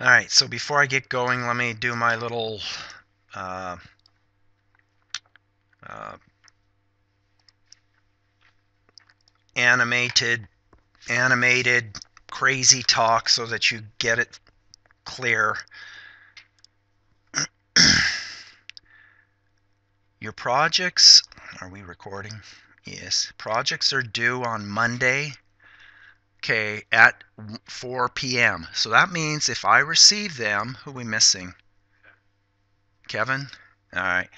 All right, so before I get going, let me do my little uh, uh, animated crazy talk so that you get it clear. Your projects, are we recording? Yes. Projects are due on Monday, okay, at 4 p.m. So that means if I receive them, who are we missing? Kevin? All right.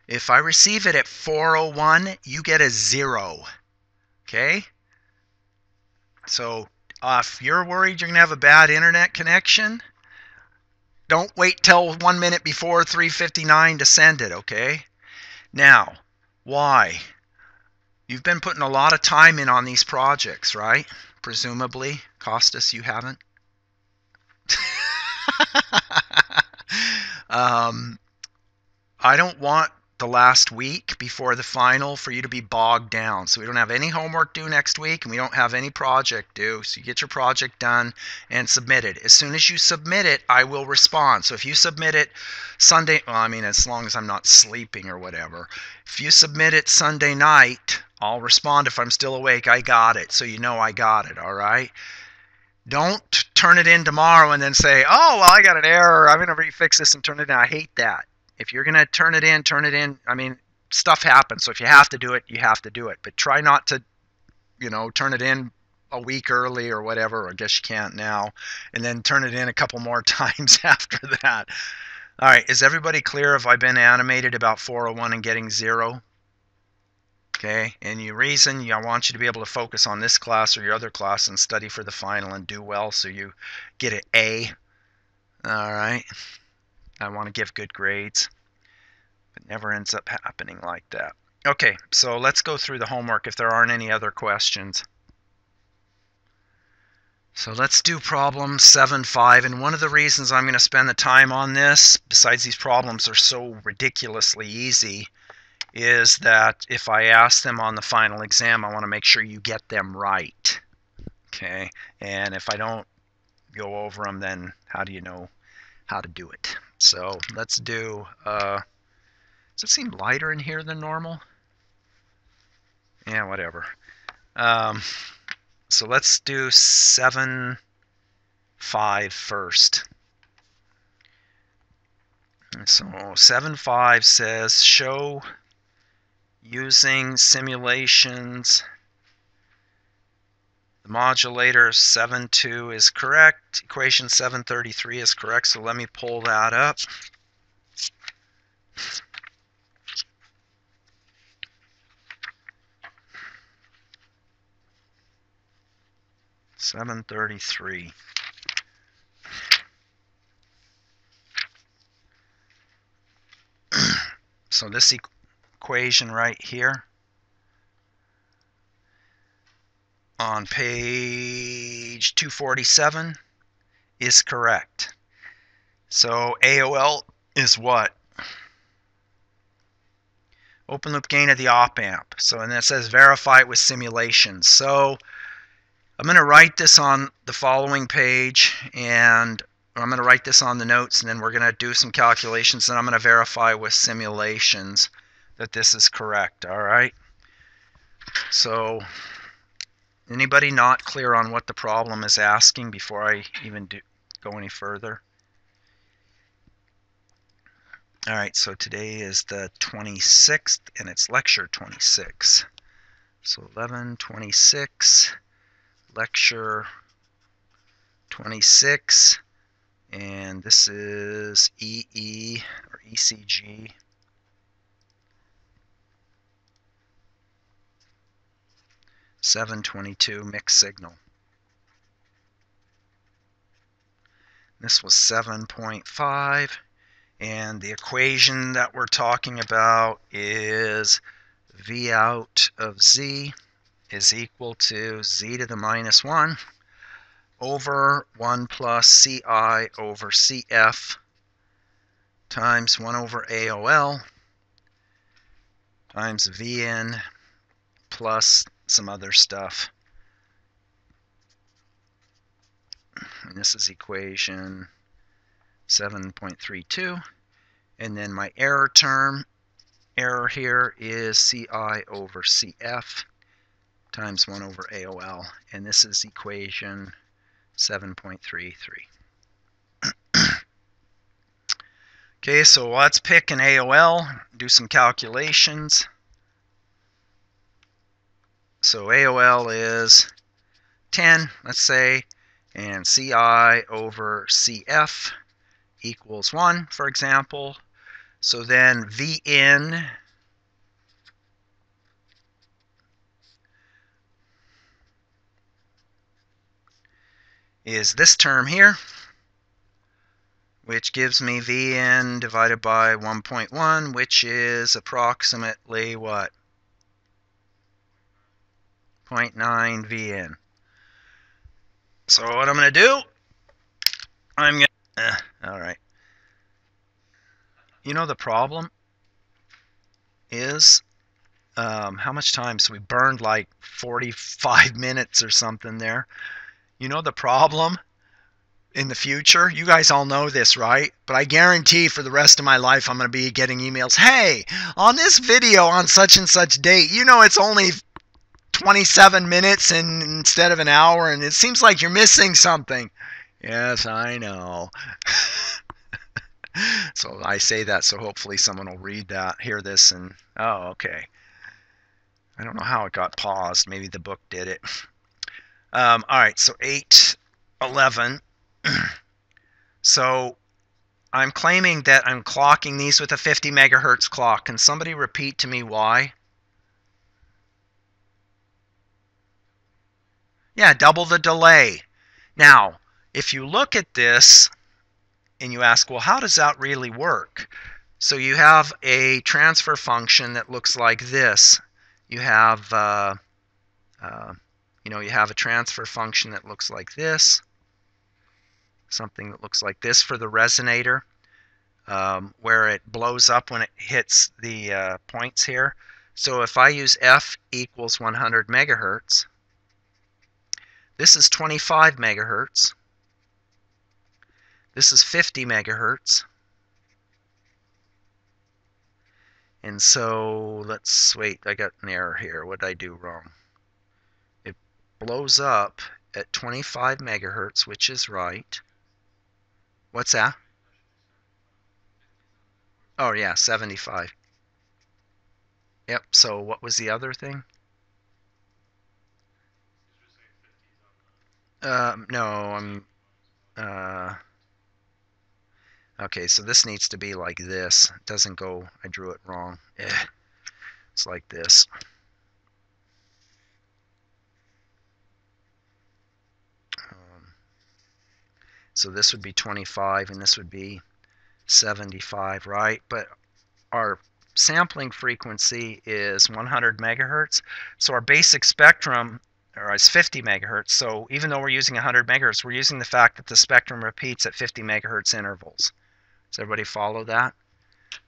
If I receive it at 4:01, you get a 0. Okay? So if you're worried you're going to have a bad internet connection, don't wait till 1 minute before 3:59 to send it, okay? Now, why? You've been putting a lot of time in on these projects, right? Presumably. Costas, you haven't? um, I don't want the last week before the final for you to be bogged down. So we don't have any homework due next week and we don't have any project due. So you get your project done and submit it. As soon as you submit it, I will respond. So if you submit it Sunday, well, I mean, as long as I'm not sleeping or whatever. If you submit it Sunday night, I'll respond if I'm still awake. I got it. So you know I got it, all right? Don't turn it in tomorrow and then say, oh, well, I got an error. I'm going to refix this and turn it in. I hate that. If you're going to turn it in, turn it in. I mean, stuff happens. So if you have to do it, you have to do it. But try not to, turn it in a week early or whatever. Or I guess you can't now. And then turn it in a couple more times after that. All right. Is everybody clear if I've been animated about 401 and getting 0? Okay, and the reason I want you to be able to focus on this class or your other class and study for the final and do well so you get an A. All right, I want to give good grades. It never ends up happening like that. Okay, so let's go through the homework if there aren't any other questions. So let's do problem 7.5, and one of the reasons I'm going to spend the time on this, besides these problems are so ridiculously easy, is that if I ask them on the final exam, I want to make sure you get them right. Okay, and if I don't go over them, then how do you know how to do it? So let's do, does it seem lighter in here than normal? Yeah, whatever. So let's do 7.5 first. So 7.5 says show using simulations. The modulator 7.2 is correct. Equation 733 is correct. So let me pull that up. $7.33. So this equation right here on page 247 is correct. So AOL is what? Open loop gain of the op amp. So, and it says verify it with simulations. So I'm going to write this on the following page, and I'm going to write this on the notes, and then we're going to do some calculations, and I'm going to verify with simulations that this is correct. All right. So anybody not clear on what the problem is asking before I even go any further? All right, so today is the 26th, and it's lecture 26. So 11/26, lecture 26, and this is EE, or ECG. (722) mixed signal. This was 7.5. And the equation that we're talking about is V out of Z is equal to Z to the minus 1 over 1 plus CI over CF times 1 over AOL times VN plus some other stuff. And this is equation 7.32. And then my error term, error here is CI over CF times 1 over AOL. And this is equation 7.33. Okay, so let's pick an AOL, do some calculations. So AOL is 10, let's say, and CI over CF equals 1, for example. So then Vn is this term here, which gives me Vn divided by 1.1, which is approximately what? 0.9 Vn. So what I'm going to do, I'm going to, all right. You know the problem is, how much time? So we burned like 45 minutes or something there. You know the problem in the future? You guys all know this, right? But I guarantee for the rest of my life I'm going to be getting emails. Hey, on this video on such and such date, you know it's only 27 minutes and instead of an hour, and it seems like you're missing something. Yes, I know. So I say that so hopefully someone will read that, hear this, and oh, okay. I don't know how it got paused. Maybe the book did it. All right, so 8:11. So I'm claiming that I'm clocking these with a 50 megahertz clock. Can somebody repeat to me why? Yeah, double the delay. Now, if you look at this and you ask, well, how does that really work? So you have a transfer function that looks like this. You have, you have a transfer function that looks like this. Something that looks like this for the resonator, where it blows up when it hits the points here. So if I use F equals 100 megahertz, this is 25 megahertz. This is 50 megahertz. And so let's wait, I got an error here. What did I do wrong? It blows up at 25 megahertz, which is right. What's that? Oh yeah, 75. Yep, so what was the other thing? No, okay, so this needs to be like this. It doesn't go, I drew it wrong. It's like this. So this would be 25 and this would be 75, right? But our sampling frequency is 100 megahertz. So our basic spectrum is 50 megahertz. So even though we're using 100 megahertz, we're using the fact that the spectrum repeats at 50 megahertz intervals. Does everybody follow that?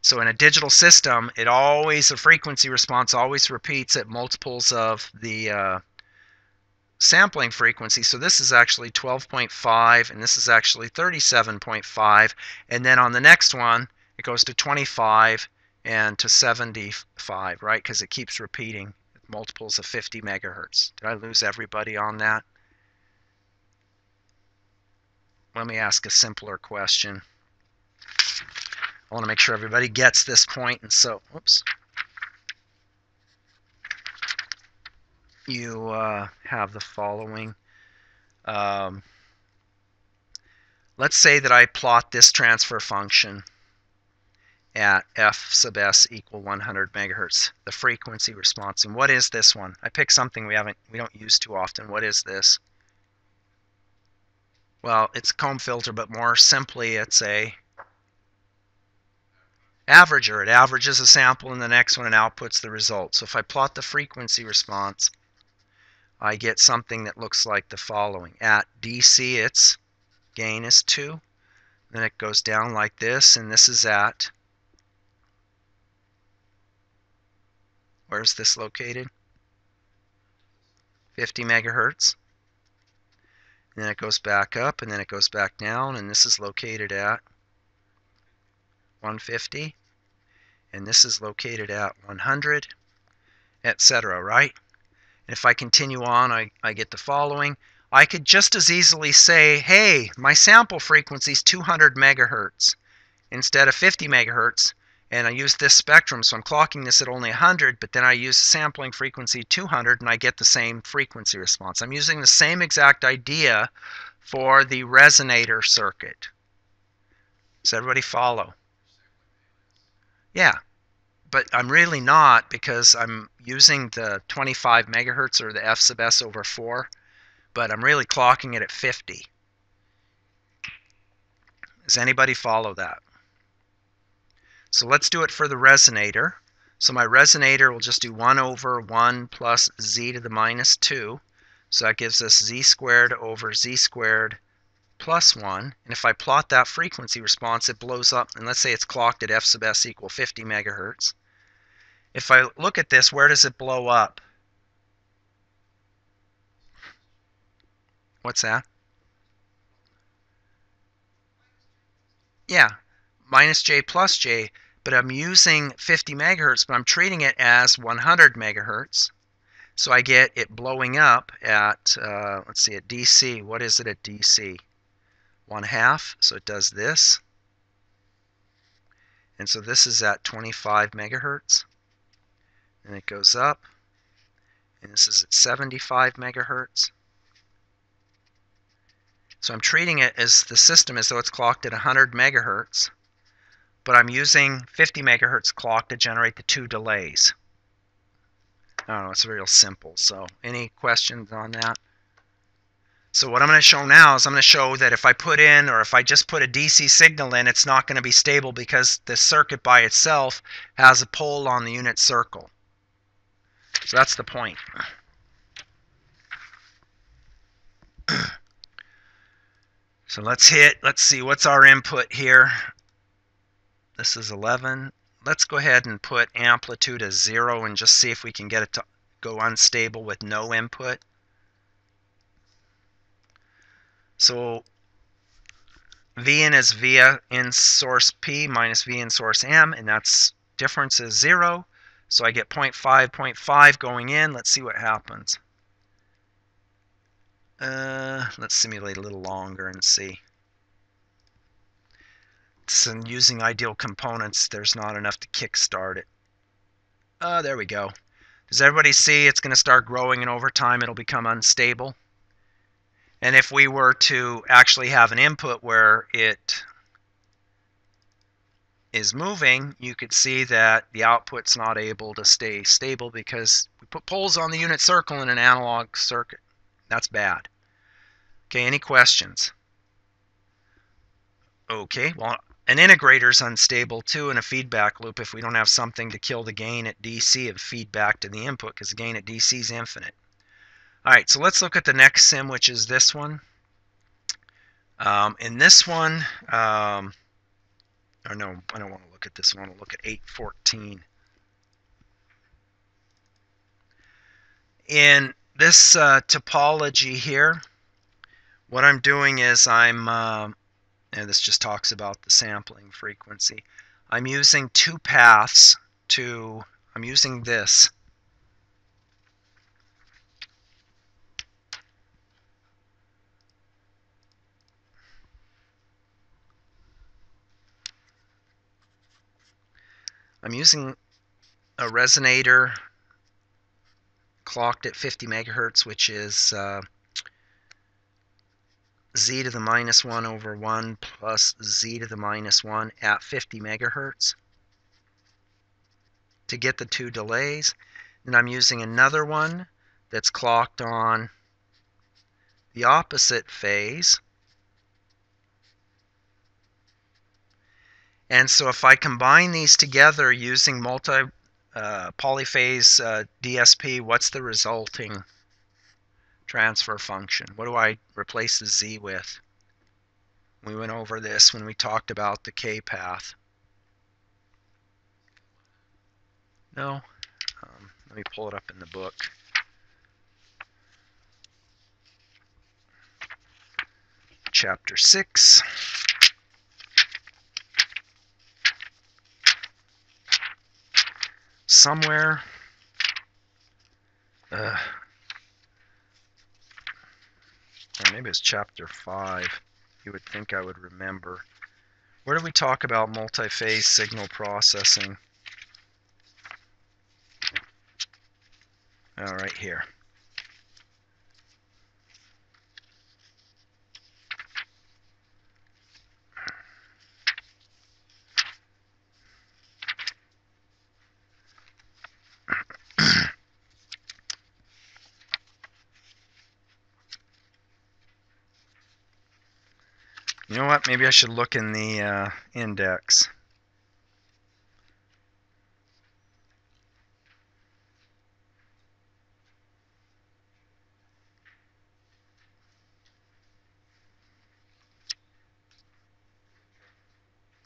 So in a digital system, the frequency response always repeats at multiples of the sampling frequency. So this is actually 12.5 and this is actually 37.5, and then on the next one it goes to 25 and to 75, right? Because it keeps repeating multiples of 50 megahertz. Did I lose everybody on that? Let me ask a simpler question. I want to make sure everybody gets this point, and so, oops. You have the following. Let's say that I plot this transfer function at f sub s equal 100 megahertz, the frequency response. And what is this one? I picked something we don't use too often. What is this? Well, it's a comb filter, but more simply, it's a averager. It averages a sample in the next one and outputs the result. So if I plot the frequency response, I get something that looks like the following. At DC, its gain is 2. Then it goes down like this, and this is at, where's this located? 50 megahertz. And then it goes back up, and then it goes back down, and this is located at 150, and this is located at 100, etc., right? And if I continue on, I get the following. I could just as easily say, hey, my sample frequency is 200 megahertz instead of 50 megahertz, and I use this spectrum, so I'm clocking this at only 100, but then I use the sampling frequency 200, and I get the same frequency response. I'm using the same exact idea for the resonator circuit. Does everybody follow? Yeah, but I'm really not, because I'm using the 25 megahertz or the F sub S over 4, but I'm really clocking it at 50. Does anybody follow that? So let's do it for the resonator. So my resonator will just do 1 over 1 plus z to the minus 2. So that gives us z squared over z squared plus 1. And if I plot that frequency response, it blows up. And let's say it's clocked at F sub S equal 50 megahertz. If I look at this, where does it blow up? What's that? Yeah, minus j plus j. But I'm using 50 megahertz, but I'm treating it as 100 megahertz. So I get it blowing up at, let's see, at DC. What is it at DC? 1/2. So it does this. And so this is at 25 megahertz. And it goes up. And this is at 75 megahertz. So I'm treating it as the system as though it's clocked at 100 megahertz. But I'm using 50 megahertz clock to generate the two delays. I don't know, it's real simple. So any questions on that? So what I'm going to show now is I'm going to show that if I put in, or if I just put a DC signal in, it's not going to be stable because the circuit by itself has a pole on the unit circle. So that's the point. So let's see, what's our input here? This is 11. Let's go ahead and put amplitude as 0 and just see if we can get it to go unstable with no input. So V in is V in source P minus V in source M, and that's difference is 0. So I get 0.5, 0.5 going in. Let's see what happens. Let's simulate a little longer and see. So using ideal components, there's not enough to kickstart it. There we go. Does everybody see it's going to start growing, and over time it'll become unstable? And if we were to actually have an input where it is moving, you could see that the output's not able to stay stable because we put poles on the unit circle in an analog circuit. That's bad. Okay, any questions? Okay, well, an integrator's unstable too in a feedback loop if we don't have something to kill the gain at DC of feedback to the input, because the gain at DC is infinite. All right, so let's look at the next sim, which is this one. In this one, or no, I don't want to look at this one. I want to look at 8.14. In this topology here, what I'm doing is and this just talks about the sampling frequency. I'm using two paths I'm using this. I'm using a resonator clocked at 50 megahertz, which is z to the minus 1 over 1 plus z to the minus 1 at 50 megahertz to get the two delays. And I'm using another one that's clocked on the opposite phase. And so if I combine these together using polyphase DSP, what's the resulting transfer function? What do I replace the z with? We went over this when we talked about the K path. No? Let me pull it up in the book. Chapter 6. somewhere. Or maybe it's chapter 5. You would think I would remember. Where do we talk about multi-phase signal processing? Oh, right here. You know what? Maybe I should look in the index.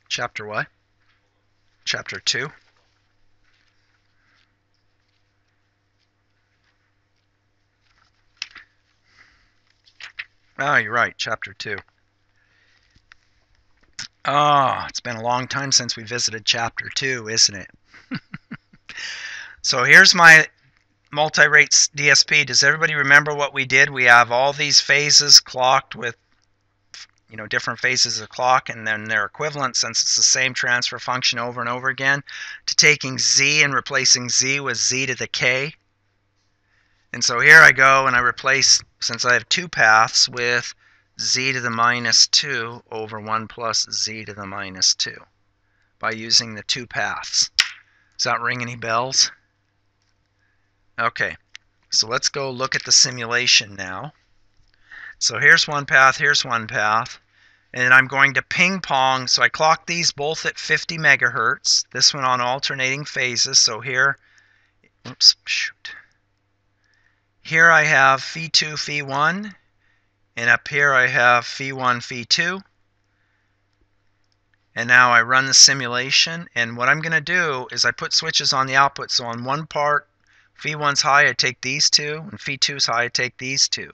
Chapter what? Chapter 2? Oh, you're right. Chapter 2. Oh, it's been a long time since we visited Chapter 2, isn't it? So here's my multi-rate DSP. Does everybody remember what we did? We have all these phases clocked with, different phases of clock, and then their equivalent, since it's the same transfer function over and over again, to taking Z and replacing Z with Z to the K. And so here I go and I replace, since I have two paths, with Z to the minus 2 over 1 plus Z to the minus 2 by using the two paths. Does that ring any bells? Okay, so let's go look at the simulation now. So here's one path, and I'm going to ping pong. So I clock these both at 50 megahertz, this one on alternating phases. So here, here I have Phi2, Phi1, and up here I have Phi1, Phi2. And now I run the simulation, and what I'm going to do is I put switches on the output. So on one part, Phi1's high, I take these two, and Phi2's high, I take these two.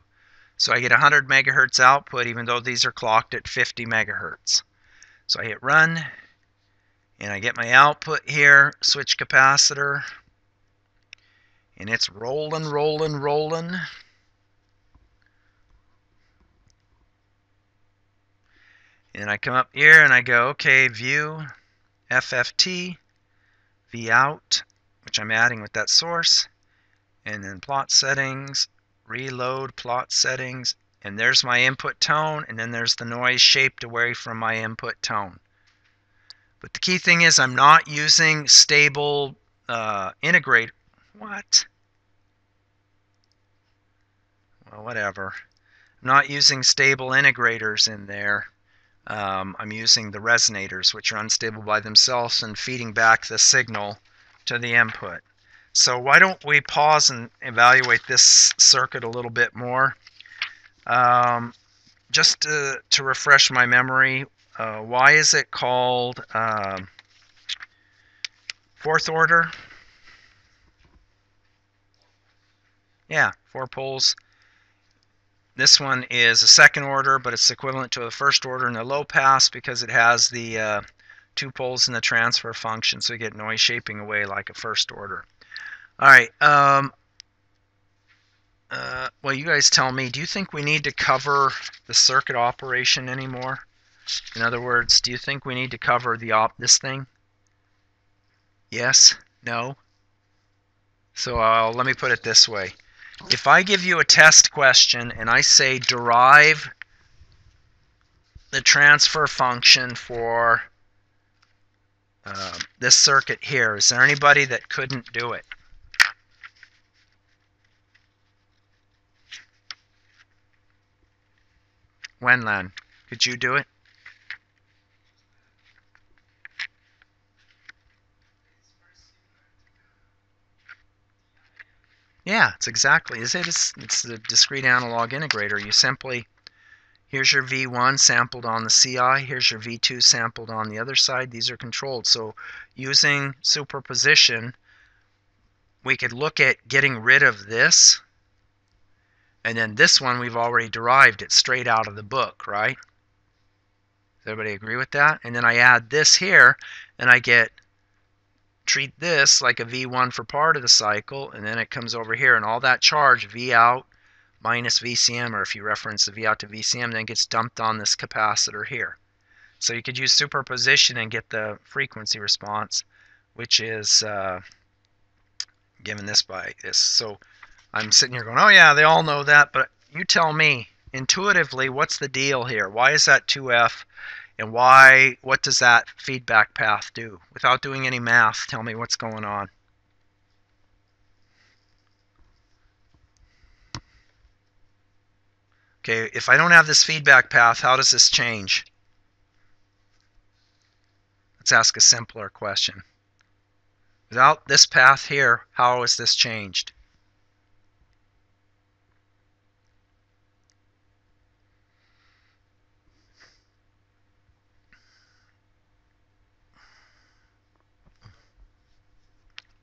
So I get 100 megahertz output, even though these are clocked at 50 megahertz. So I hit run, and I get my output here, switch capacitor, and it's rolling, rolling, rolling. And I come up here and I go, okay, view, FFT, V out, which I'm adding with that source, and then plot settings, reload plot settings, and there's my input tone, and then there's the noise shaped away from my input tone. But the key thing is I'm not using stable integrate. What? Well, whatever. I'm not using stable integrators in there. I'm using the resonators, which are unstable by themselves and feeding back the signal to the input. So why don't we pause and evaluate this circuit a little bit more. Just to refresh my memory, why is it called fourth order? Yeah, 4 poles. This one is a second order, but it's equivalent to a first order in the low pass because it has the 2 poles in the transfer function, so you get noise shaping away like a first order. All right. Well, you guys tell me, do you think we need to cover the circuit operation anymore? In other words, do you think we need to cover this thing? Yes? No? So let me put it this way. If I give you a test question and I say derive the transfer function for this circuit here, is there anybody that couldn't do it? Wenlan, could you do it? Yeah, it's exactly. It's the discrete analog integrator. You simply, here's your V1 sampled on the CI, here's your V2 sampled on the other side. These are controlled. So using superposition, we could look at getting rid of this, and then this one we've already derived it straight out of the book, right? Does everybody agree with that? And then I add this here, and I get treat this like a V1 for part of the cycle, and then it comes over here, and all that charge, V out minus VCM, or if you reference the V out to VCM, then gets dumped on this capacitor here. So you could use superposition and get the frequency response, which is given this by this. So I'm sitting here going, oh yeah, they all know that, but you tell me, intuitively, what's the deal here? Why is that 2F? And what does that feedback path do? Without doing any math, tell me what's going on. Okay, if I don't have this feedback path, how does this change? Let's ask a simpler question. Without this path here, how is this changed?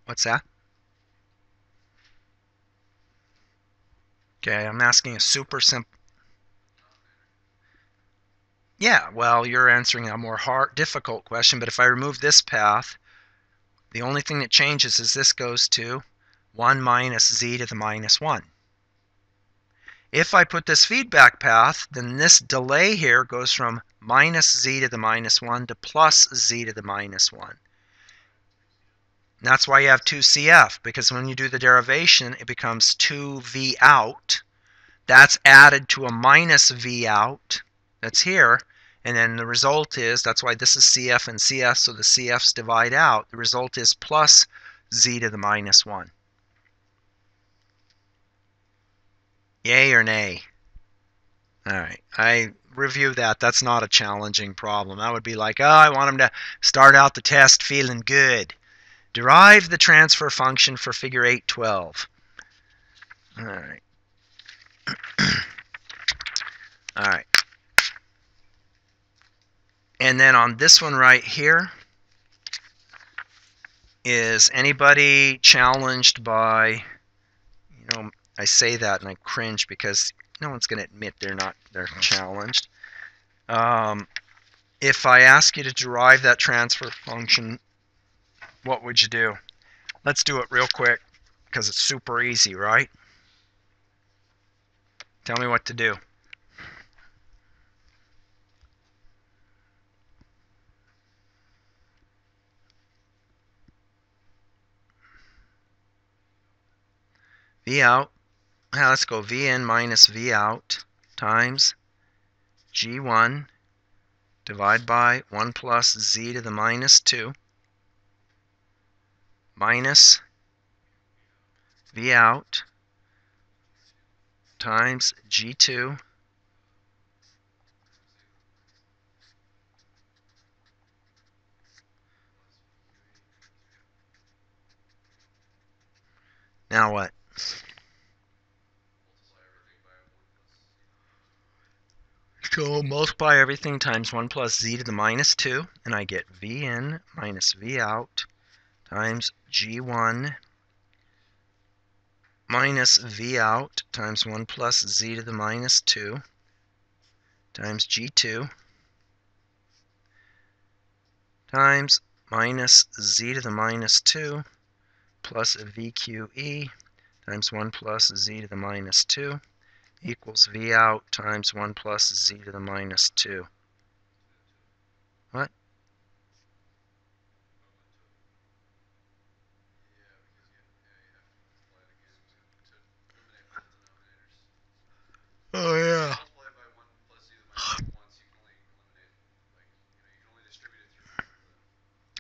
What's that? Okay, I'm asking a super simple. Yeah, well, you're answering a more difficult question, but if I remove this path, the only thing that changes is this goes to 1 minus z to the minus 1. If I put this feedback path, then this delay here goes from minus z to the minus 1 to plus z to the minus 1. And that's why you have 2CF, because when you do the derivation, it becomes 2V out. That's added to a minus V out that's here. And then the result is, that's why this is CF and CF, so the CFs divide out. The result is plus z to the minus 1. Yay or nay? All right, I review that. That's not a challenging problem. That would be like, oh, I want them to start out the test feeling good. Derive the transfer function for figure 812. All right. All right. And then on this one right here, is anybody challenged by, I say that and I cringe because no one's going to admit they're challenged. If I ask you to derive that transfer function, what would you do? Let's do it real quick because it's super easy, right? Tell me what to do. V out, let's go V in minus V out times G1 divide by 1 plus z to the minus 2 minus V out times G2 Now what? So multiply everything times 1 plus z to the minus 2, and I get V in minus V out times G1 minus V out times 1 plus z to the minus 2 times G2 times minus z to the minus 2 plus VQE times 1 plus z to the minus 2 equals V out times 1 plus z to the minus 2. What? Oh, yeah.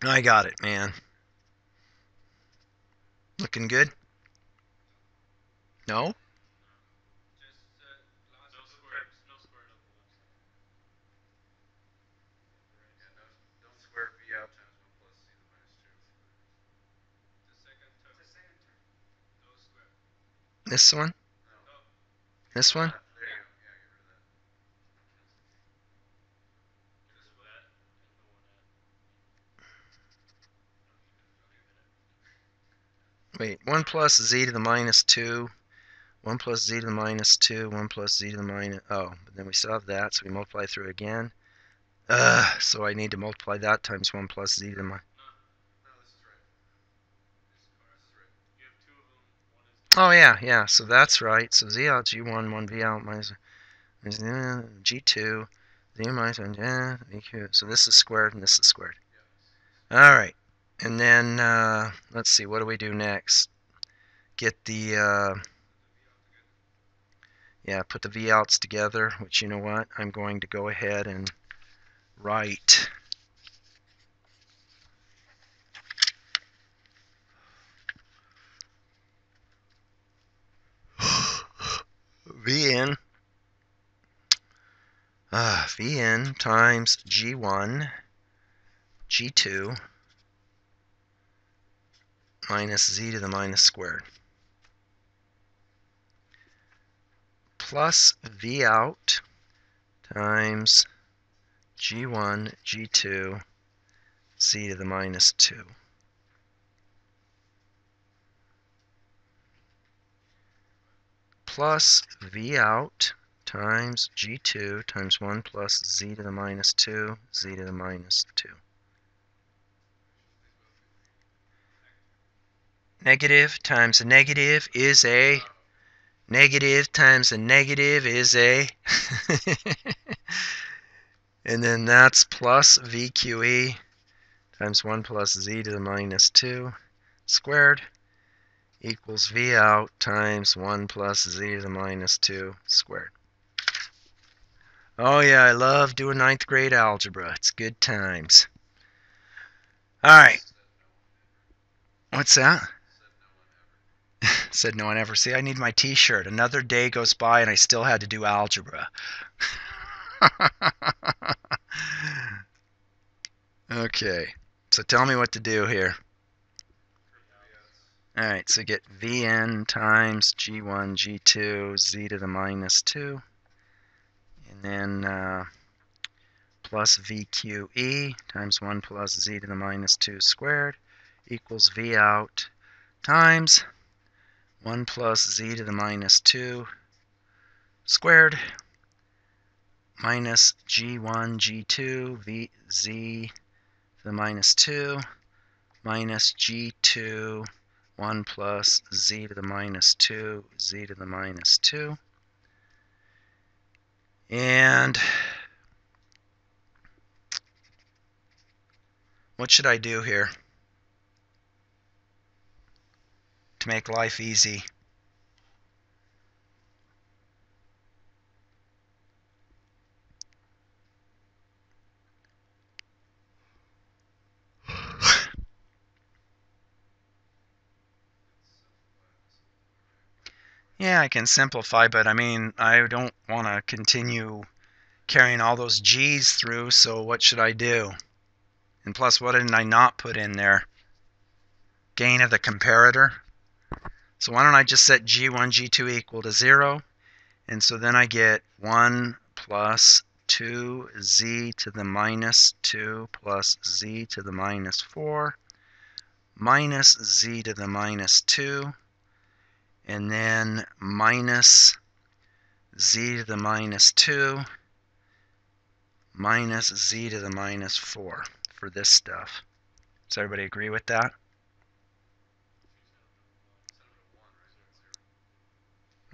I got it, man. Looking good? No? This one? This one? Wait, 1 plus z to the minus 2, 1 plus z to the minus 2, 1 plus z to the minus, oh, but then we still have that, so we multiply through again. So I need to multiply that times 1 plus z to the minus. Oh, yeah. So that's right. So Z out G1, 1 V out minus G2, Z minus VQ. So this is squared and this is squared. All right. And then, let's see, what do we do next? Get the, put the V outs together, which, you know what? I'm going to go ahead and write Vn Vn times G1 G2 minus Z to the minus squared plus V out times G1 G2 Z to the minus 2 plus V out times G2 times 1 plus Z to the minus 2 Z to the minus 2. Negative times a negative is a negative times a negative is a and then that's plus VQE times 1 plus Z to the minus 2 squared equals V out times 1 plus Z to the minus 2 squared. Oh yeah, I love doing 9th grade algebra. It's good times. Alright. What's that? Said no one ever. See, I need my t-shirt. Another day goes by and I still had to do algebra. Okay, so tell me what to do here. Alright, so get Vn times G1, G2, Z to the minus 2. And then plus VQE times 1 plus Z to the minus 2 squared equals V out times 1 plus Z to the minus 2 squared minus G1, G2, Z to the minus 2 minus G2, 1 plus Z to the minus 2, Z to the minus 2. And what should I do here to make life easy? Yeah, I can simplify, but I mean, I don't want to continue carrying all those G's through, so what should I do? And plus, what didn't I not put in there? Gain of the comparator. So why don't I just set G1, G2 equal to 0? And so then I get 1 plus 2Z to the minus 2 plus Z to the minus 4 minus Z to the minus 2, and then minus Z to the minus 2 minus Z to the minus 4 for this stuff. Does everybody agree with that?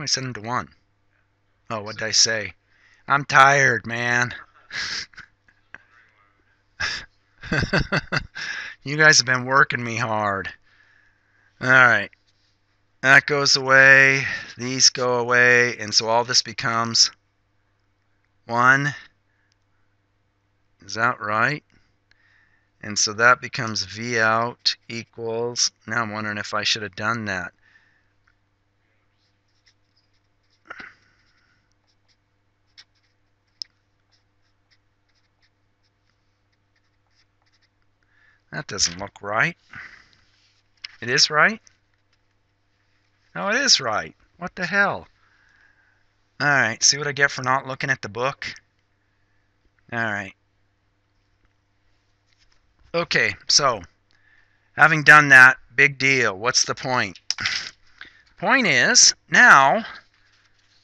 I set them to 1. Oh, what did I say? I'm tired, man. You guys have been working me hard. Alright. That goes away. These go away. And so all this becomes 1. Is that right? And so that becomes V out equals, now I'm wondering if I should have done that. That doesn't look right. It is right? No, it is right. What the hell? Alright, see what I get for not looking at the book? Alright. Okay, so, having done that, big deal. What's the point? Point is, now,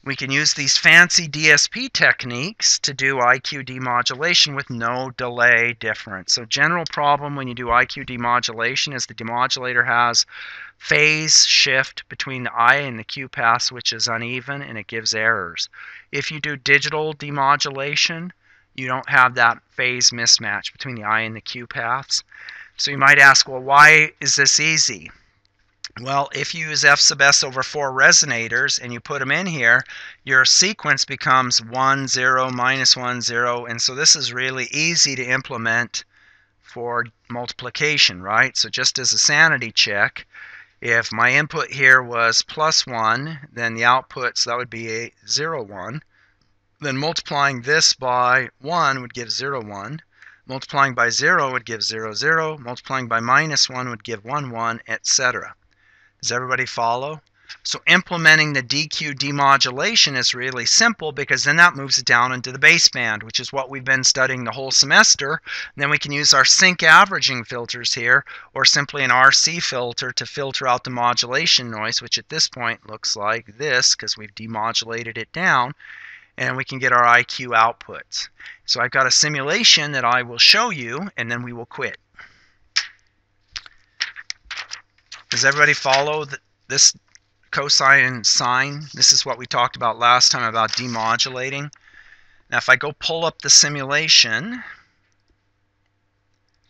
We can use these fancy DSP techniques to do IQ demodulation with no delay difference. So general problem when you do IQ demodulation is the demodulator has phase shift between the I and the Q paths, which is uneven, and it gives errors. If you do digital demodulation, you don't have that phase mismatch between the I and the Q paths. So you might ask, well, why is this easy? Well, if you use F sub S over 4 resonators and you put them in here, your sequence becomes 1, 0, minus 1, 0, and so this is really easy to implement for multiplication, right? So just as a sanity check, if my input here was plus 1, then the output, so that would be a 0, 1. Then multiplying this by 1 would give 0, 1. Multiplying by 0 would give 0, 0. Multiplying by minus 1 would give 1, 1, etc. Does everybody follow? So implementing the DQ demodulation is really simple because then that moves it down into the baseband, which is what we've been studying the whole semester. And then we can use our sync averaging filters here, or simply an RC filter to filter out the modulation noise, which at this point looks like this because we've demodulated it down, and we can get our IQ outputs. So I've got a simulation that I will show you, and then we will quit. Does everybody follow this cosine and sine? This is what we talked about last time about demodulating. Now if I go pull up the simulation,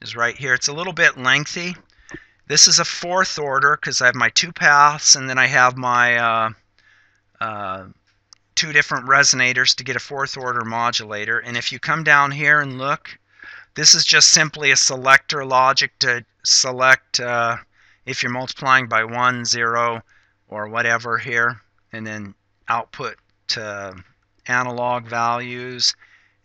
is right here. It's a little bit lengthy. This is a fourth order because I have my 2 paths and then I have my 2 different resonators to get a fourth order modulator. And if you come down here and look, this is just simply a selector logic to select if you're multiplying by 1, 0, or whatever here, and then output to analog values,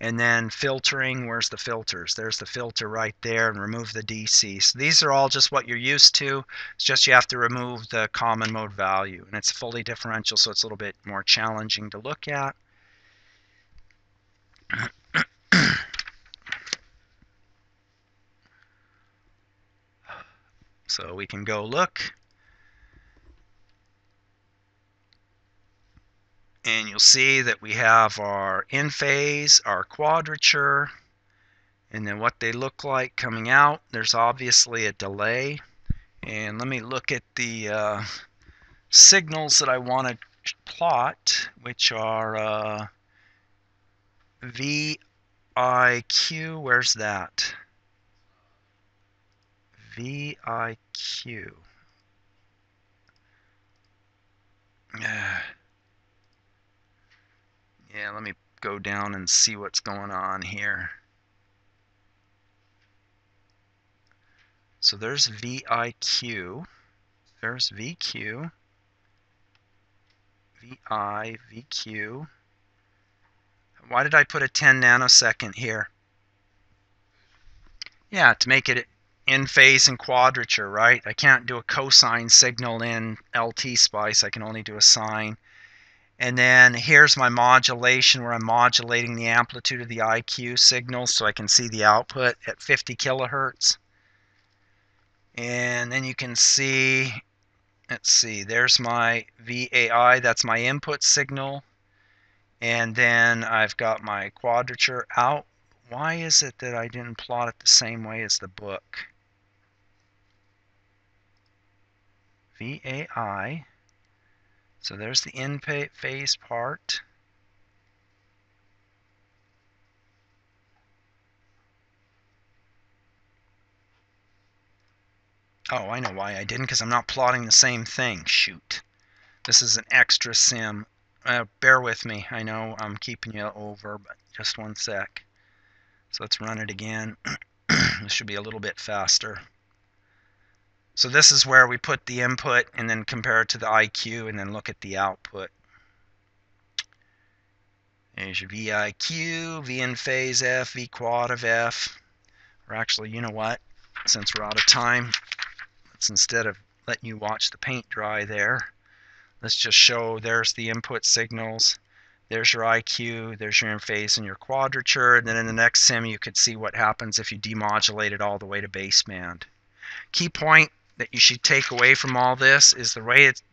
and then filtering. Where's the filters? There's the filter right there, and remove the DC. So these are all just what you're used to. It's just you have to remove the common mode value, and it's fully differential, so it's a little bit more challenging to look at. So we can go look, and you'll see that we have our in phase, our quadrature, and then what they look like coming out. There's obviously a delay, and let me look at the signals that I want to plot, which are VIQ. Where's that? VIQ. Yeah, let me go down and see what's going on here. So there's VIQ, there's VQ, VI, VQ. Why did I put a 10 nanosecond here? Yeah, to make it in phase and quadrature, right? I can't do a cosine signal in LT Spice, I can only do a sine. And then here's my modulation where I'm modulating the amplitude of the IQ signal so I can see the output at 50 kilohertz. And then you can see, let's see, there's my VAI, that's my input signal. And then I've got my quadrature out. Why is it that I didn't plot it the same way as the book? VAI. So there's the in phase part. Oh, I know why I didn't, because I'm not plotting the same thing. Shoot. This is an extra sim. Bear with me. I know I'm keeping you over, but just one sec. So let's run it again. This should be a little bit faster. So this is where we put the input and then compare it to the IQ and then look at the output. There's your VIQ, V in phase F, V quad of F. Or actually, you know what? Since we're out of time, let's, instead of letting you watch the paint dry there, let's just show there's the input signals. There's your IQ, there's your in phase and your quadrature, and then in the next sim you could see what happens if you demodulate it all the way to baseband. Key point, that you should take away from all this is the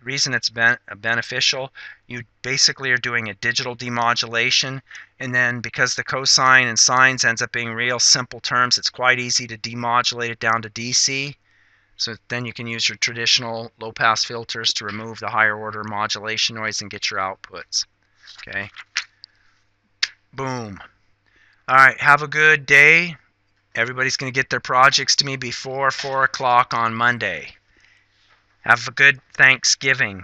reason it's beneficial. You basically are doing a digital demodulation, and then because the cosine and sines ends up being real simple terms, it's quite easy to demodulate it down to DC. So then you can use your traditional low-pass filters to remove the higher order modulation noise and get your outputs. Okay. Boom. All right, have a good day. Everybody's going to get their projects to me before 4 o'clock on Monday. Have a good Thanksgiving.